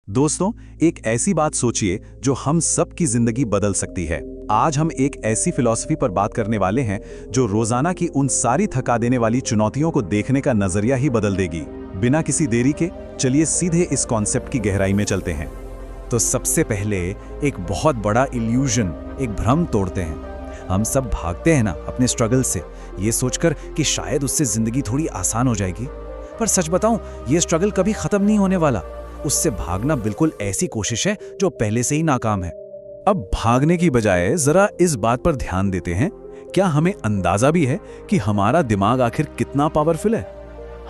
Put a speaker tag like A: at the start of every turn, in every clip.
A: दोस्तों, एक ऐसी बात सोचिए जो हम सब की जिंदगी बदल सकती है। आज हम एक ऐसी फिलॉसफी पर बात करने वाले हैं जो रोजाना की उन सारी थका देने वाली चुनौतियों को देखने का नजरिया ही बदल देगी। बिना किसी देरी के चलिए सीधे इस कॉन्सेप्ट की गहराई में चलते हैं।
B: तो सबसे पहले एक बहुत बड़ा इल्यूजन, एक भ्रम तोड़ते हैं। हम सब भागते हैं ना अपने स्ट्रगल से, ये सोचकर कि शायद उससे जिंदगी थोड़ी आसान हो जाएगी। पर सच बताऊं, ये स्ट्रगल कभी खत्म नहीं होने वाला। उससे भागना बिल्कुल ऐसी कोशिश है जो पहले से ही नाकाम है।
A: अब भागने की बजाय जरा इस बात पर ध्यान देते हैं, क्या हमें अंदाजा भी है कि हमारा दिमाग आखिर कितना पावरफुल है?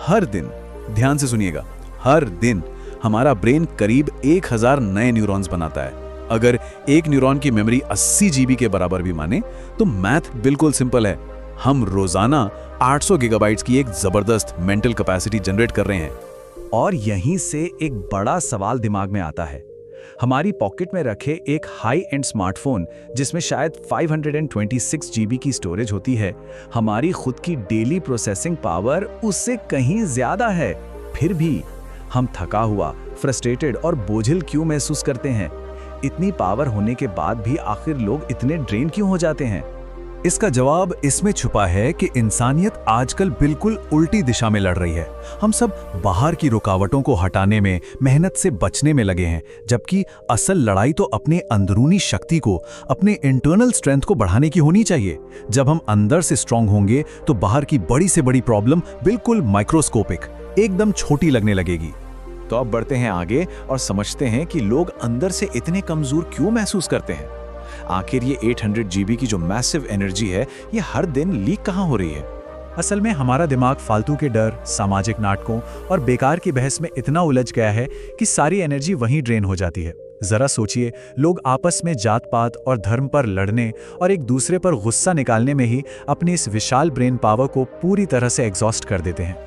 A: हर दिन, ध्यान से सुनिएगा, हर दिन हमारा ब्रेन करीब 1000 नए न्यूरॉन्स बनाता है। अगर एक न्यूरॉन की मेमोरी 80 जीबी के बराबर भी माने तो मैथ बिल्कुल सिंपल है। हम रोजाना 800 गीगाबाइट्स की एक जबरदस्त मेंटल कैपेसिटी जनरेट कर रहे हैं।
B: और यहीं से एक बड़ा सवाल दिमाग में आता है। हमारी पॉकेट में रखे एक हाई एंड स्मार्टफोन जिसमें शायद 526 जीबी की स्टोरेज होती है, हमारी खुद की डेली प्रोसेसिंग पावर उससे कहीं ज्यादा है। फिर भी हम थका हुआ, फ्रस्ट्रेटेड और बोझिल क्यों महसूस करते हैं? इतनी पावर होने के बाद भी आखिर लोग इतने ड्रेन क्यों हो जाते हैं?
A: इसका जवाब इसमें छुपा है कि इंसानियत आजकल बिल्कुल उल्टी दिशा में लड़ रही है। हम सब बाहर की रुकावटों को हटाने में, मेहनत से बचने में लगे हैं, जबकि असल लड़ाई तो अपने अंदरूनी शक्ति को, अपने इंटरनल स्ट्रेंथ को बढ़ाने की होनी चाहिए। जब हम अंदर से स्ट्रांग होंगे तो बाहर की बड़ी से बड़ी प्रॉब्लम बिल्कुल माइक्रोस्कोपिक, एकदम छोटी लगने लगेगी।
B: तो अब बढ़ते हैं आगे और समझते हैं कि लोग अंदर से इतने कमजोर क्यों महसूस करते हैं। आखिर ये 800 जीबी की जो मैसिव एनर्जी है, ये हर दिन लीक कहाँ हो रही है?
C: असल में हमारा दिमाग फालतू के डर, सामाजिक नाटकों और बेकार की बहस में इतना उलझ गया है कि सारी एनर्जी वहीं ड्रेन हो जाती है। जरा सोचिए, लोग आपस में जात पात और धर्म पर लड़ने और एक दूसरे पर गुस्सा निकालने में ही अपनी इस विशाल ब्रेन पावर को पूरी तरह से एग्जॉस्ट कर देते हैं।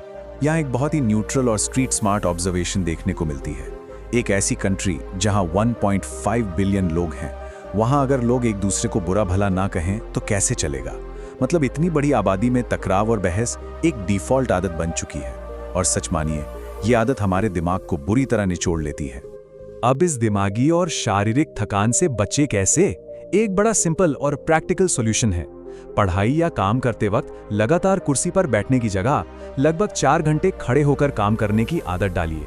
A: यहाँ एक बहुत ही न्यूट्रल और स्ट्रीट स्मार्ट ऑब्जर्वेशन देखने को मिलती है। एक ऐसी कंट्री जहाँ 1.5 बिलियन लोग हैं, वहां अगर लोग एक दूसरे को बुरा भला ना कहें तो कैसे चलेगा? मतलब इतनी बड़ी आबादी में तकराव और बहस एक डिफॉल्ट आदत बन चुकी है। और सच मानिए, ये आदत हमारे दिमाग को बुरी तरह निचोड़ लेती है।
C: अब इस दिमागी और शारीरिक थकान से बचे कैसे? एक बड़ा सिंपल और प्रैक्टिकल सॉल्यूशन है। पढ़ाई या काम करते वक्त लगातार कुर्सी पर बैठने की जगह लगभग 4 घंटे खड़े होकर काम करने की आदत डालिए।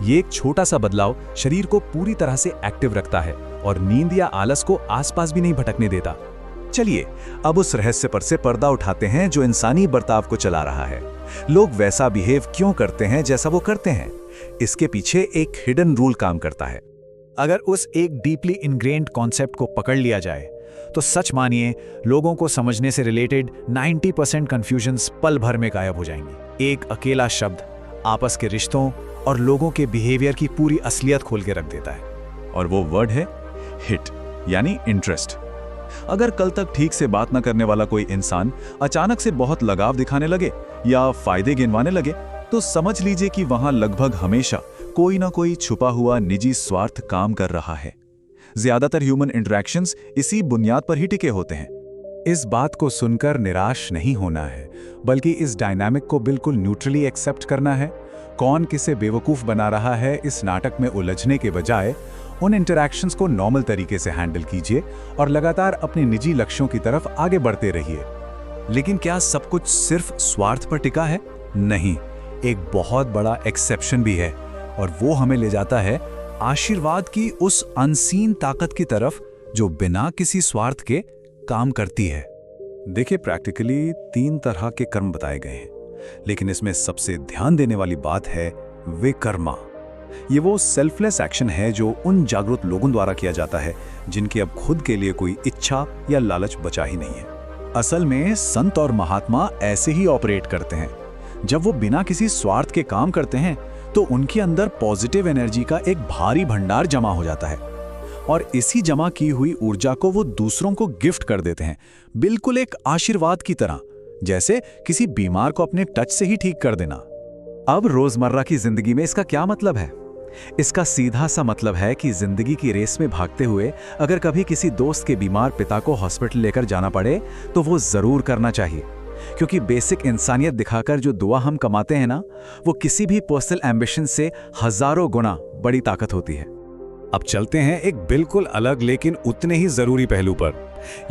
C: ये एक छोटा सा बदलाव शरीर को पूरी तरह से एक्टिव रखता है और नींद या आलस को आसपास भी नहीं भटकने देता।
A: चलिए अब उस रहस्य पर से पर्दा उठाते हैं जो इंसानी बर्ताव को चला रहा है। लोग वैसा बिहेव क्यों करते हैं जैसा वो करते हैं? इसके पीछे एक हिडन रूल काम करता है।
C: अगर उस एक डीपली इनग्रेन्ड कॉन्सेप्ट को पकड़ लिया जाए तो सच मानिए, लोगों को समझने से रिलेटेड 90% कंफ्यूजन्स पल भर में गायब हो जाएंगी। एक अकेला शब्द आपस के रिश्तों और लोगों के बिहेवियर की पूरी असलियत खोल के रख देता है।
A: और वो वर्ड है हिट, यानी इंटरेस्ट। अगर कल तक ठीक से बात न करने वाला कोई इंसान अचानक से बहुत लगाव दिखाने लगे या फायदे गिनवाने लगे, तो समझ लीजिए कि वहां लगभग हमेशा कोई ना कोई छुपा हुआ निजी स्वार्थ काम कर रहा है। ज्यादातर ह्यूमन इंटरैक्शंस इसी बुनियाद पर ही टिके होते हैं।
C: इस बात को सुनकर निराश नहीं होना है, बल्कि इस डायनामिक को बिल्कुल न्यूट्रली एक्सेप्ट करना है। कौन किसे बेवकूफ बना रहा है, इस नाटक में उलझने के बजाय उन इंटरैक्शंस को नॉर्मल तरीके से हैंडल कीजिए और लगातार अपने निजी लक्ष्यों की तरफ आगे बढ़ते रहिए।
A: लेकिन क्या सब कुछ सिर्फ स्वार्थ पर टिका है? नहीं, एक बहुत बड़ा एक्सेप्शन भी है, और वो हमें ले जाता है आशीर्वाद की उस अनसीन ताकत की तरफ जो बिना किसी स्वार्थ के काम करती है। देखिए, प्रैक्टिकली 3 तरह के कर्म बताए गए हैं, लेकिन इसमें सबसे ध्यान देने वाली बात है विकर्मा। ये वो सेल्फलेस एक्शन है जो उन जागरूक लोगों द्वारा किया जाता है जिनकी अब खुद के लिए कोई इच्छा या लालच बचा ही नहीं है। असल में संत और महात्मा ऐसे ही ऑपरेट करते हैं। जब वो बिना किसी स्वार्थ के काम करते हैं तो उनके अंदर पॉजिटिव एनर्जी का एक भारी भंडार जमा हो जाता है, और इसी जमा की हुई ऊर्जा को वो दूसरों को गिफ्ट कर देते हैं, बिल्कुल एक आशीर्वाद की तरह, जैसे किसी बीमार को अपने टच से ही ठीक कर देना। अब रोजमर्रा की जिंदगी में इसका क्या मतलब है? इसका सीधा सा मतलब है कि जिंदगी की रेस में भागते हुए अगर कभी किसी दोस्त के बीमार पिता को हॉस्पिटल लेकर जाना पड़े तो वो जरूर करना चाहिए, क्योंकि बेसिक इंसानियत दिखाकर जो दुआ हम कमाते हैं ना, वो किसी भी पर्सनल एम्बिशन से हजारों गुना बड़ी ताकत होती है।
C: अब चलते हैं एक बिल्कुल अलग लेकिन उतने ही जरूरी पहलू पर।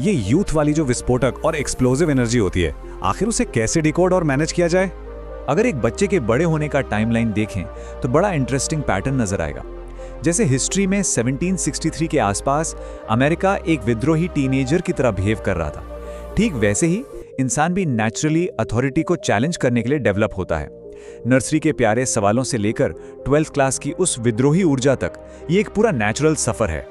C: ये यूथ वाली जो विस्फोटक और एक्सप्लोसिव एनर्जी होती है, आखिर उसे कैसे डिकोड और मैनेज किया जाए?
A: अगर एक बच्चे के बड़े होने का टाइमलाइन देखें तो बड़ा इंटरेस्टिंग पैटर्न नजर आएगा। जैसे हिस्ट्री में 1763 के आसपास अमेरिका एक विद्रोही टीनेजर की तरह बिहेव कर रहा था, ठीक वैसे ही इंसान भी नेचुरली अथॉरिटी को चैलेंज करने के लिए डेवलप होता है। नर्सरी के प्यारे सवालों से लेकर 12th क्लास की उस विद्रोही ऊर्जा तक ये एक पूरा नेचुरल सफर है।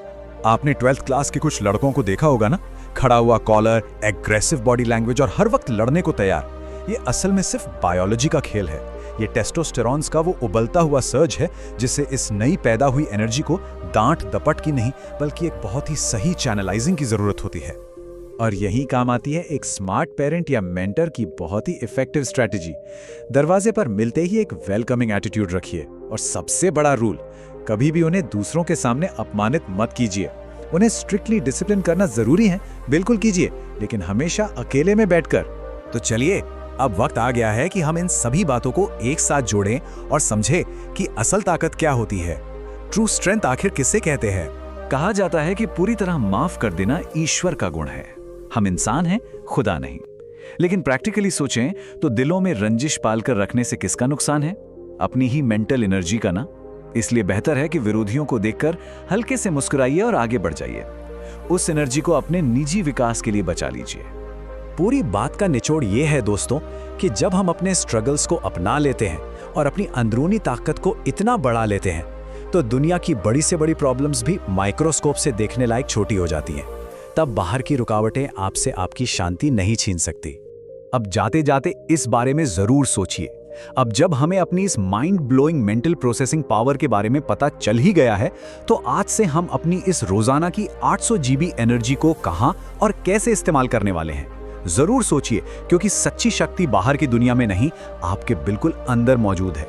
C: आपने 12th क्लास के कुछ लड़कों को देखा होगा ना, खड़ा हुआ कॉलर, एग्रेसिव बॉडी लैंग्वेज और हर वक्त लड़ने को तैयार। ये असल में सिर्फ बायोलॉजी का खेल है। ये टेस्टोस्टेरॉन्स का वो उबलता हुआ सर्ज है जिससे इस नई पैदा हुई एनर्जी को डांट दपट की नहीं बल्कि एक बहुत ही सही चैनलाइजिंग की जरूरत होती है।
B: और यही काम आती है एक स्मार्ट पेरेंट या मेंटर की बहुत ही इफेक्टिव स्ट्रैटेजी। दरवाजे पर मिलते ही एक वेलकमिंग एटीट्यूड रखिए। और सबसे बड़ा रूल, कभी भी उन्हें दूसरों के सामने अपमानित मत कीजिए। उन्हें स्ट्रिक्टली डिसिप्लिन करना जरूरी है, बिल्कुल कीजिए, लेकिन हमेशा अकेले में बैठकर।
C: तो चलिए, अब वक्त आ गया है कि हम इन सभी बातों को एक साथ जोड़ें और समझें कि असल ताकत क्या होती है। ट्रू स्ट्रेंथ आखिर किसे कहते हैं?
B: कहा जाता है कि पूरी तरह माफ कर देना ईश्वर का गुण है। हम इंसान हैं, खुदा नहीं। लेकिन प्रैक्टिकली सोचें तो दिलों में रंजिश पालकर रखने से किसका नुकसान है? अपनी ही मेंटल एनर्जी का ना। इसलिए बेहतर है कि विरोधियों को देखकर हल्के से मुस्कुराइए और आगे बढ़ जाइए। उस एनर्जी को अपने निजी विकास के लिए बचा लीजिए।
C: पूरी बात का निचोड़ ये है दोस्तों कि जब हम अपने स्ट्रगल्स को अपना लेते हैं और अपनी अंदरूनी ताकत को इतना बढ़ा लेते हैं तो दुनिया की बड़ी से बड़ी प्रॉब्लम्स भी माइक्रोस्कोप से देखने लायक छोटी हो जाती हैं। तब बाहर की रुकावटें आपसे आपकी शांति नहीं छीन सकती।
A: अब जाते जाते इस बारे में जरूर सोचिए। अब जब हमें अपनी इस mind blowing mental processing power के बारे में पता चल ही गया है, तो आज से हम अपनी इस रोजाना की 800 GB एनर्जी को कहां और कैसे इस्तेमाल करने वाले हैं, जरूर सोचिए, क्योंकि सच्ची शक्ति बाहर की दुनिया में नहीं, आपके बिल्कुल अंदर मौजूद है।